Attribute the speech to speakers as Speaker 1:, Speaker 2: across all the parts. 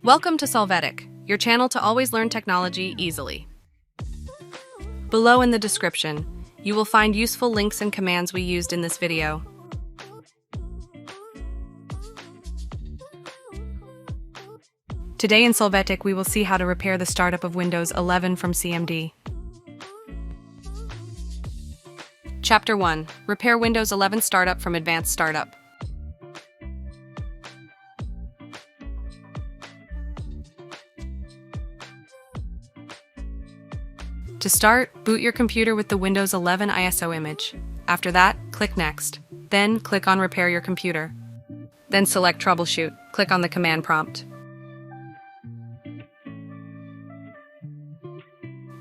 Speaker 1: Welcome to Solvetic, your channel to always learn technology easily. Below in the description, you will find useful links and commands we used in this video. Today in Solvetic, we will see how to repair the startup of Windows 11 from CMD. Chapter 1. Repair Windows 11 Startup from Advanced Startup. To start, boot your computer with the Windows 11 ISO image. After that, click Next. Then, click on Repair Your Computer. Then select Troubleshoot. Click on the command prompt.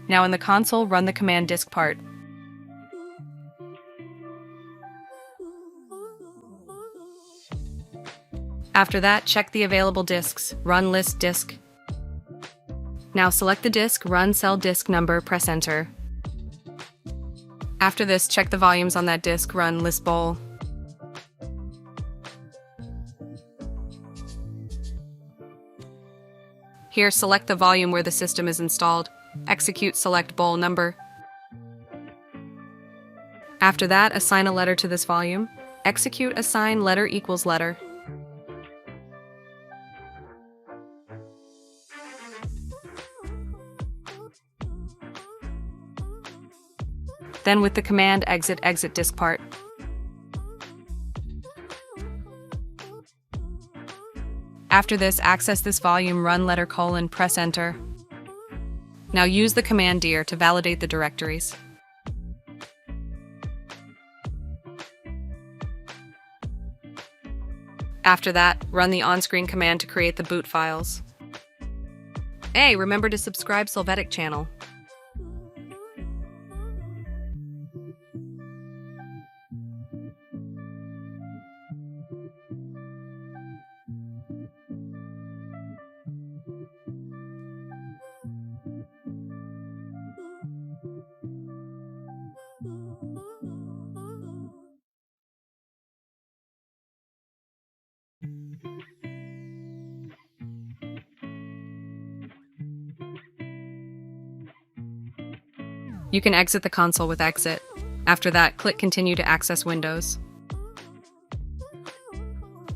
Speaker 1: Now in the console, run the command disk part. After that, check the available disks. Run list disk. Now select the disk, run cell disk number, press enter. After this, check the volumes on that disk, run list bool. Here, select the volume where the system is installed. Execute select bool number. After that, assign a letter to this volume. Execute assign letter equals letter. Then with the command exit disk part. After this, access this volume, run letter colon, press enter. Now use the command dir to validate the directories. After that, run the on-screen command to create the boot files. Hey, remember to subscribe Solvetic channel. You can exit the console with exit. After that, click Continue to access Windows.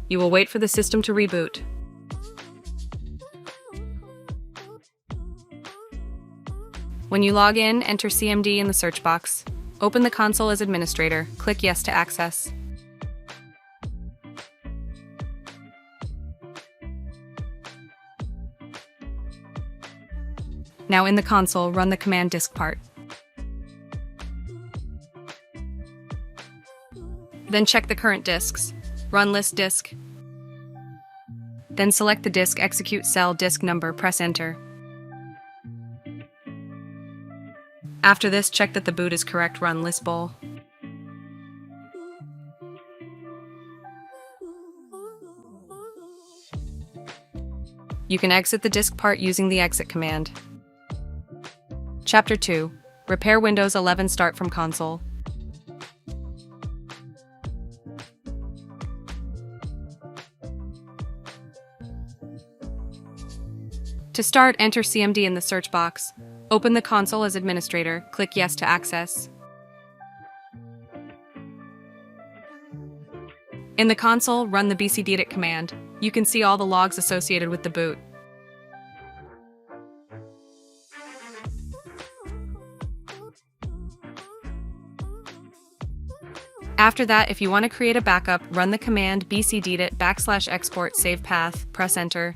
Speaker 1: You will wait for the system to reboot. When you log in, enter CMD in the search box. Open the console as administrator. Click Yes to access. Now in the console, run the command disk part. Then check the current disks. Run list disk. Then select the disk, execute cell disk number, press enter. After this, check that the boot is correct, run list bool. You can exit the disk part using the exit command. Chapter 2. Repair Windows 11 Start from console. To start, enter CMD in the search box. Open the console as administrator. Click Yes to access. In the console, run the bcdedit command. You can see all the logs associated with the boot. After that, if you want to create a backup, run the command bcdedit /export save path, press enter.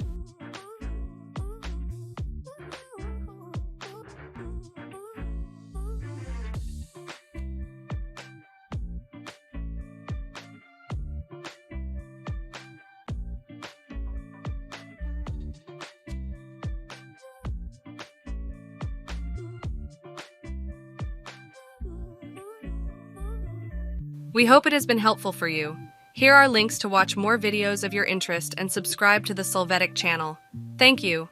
Speaker 1: We hope it has been helpful for you. Here are links to watch more videos of your interest and subscribe to the Solvetic channel. Thank you.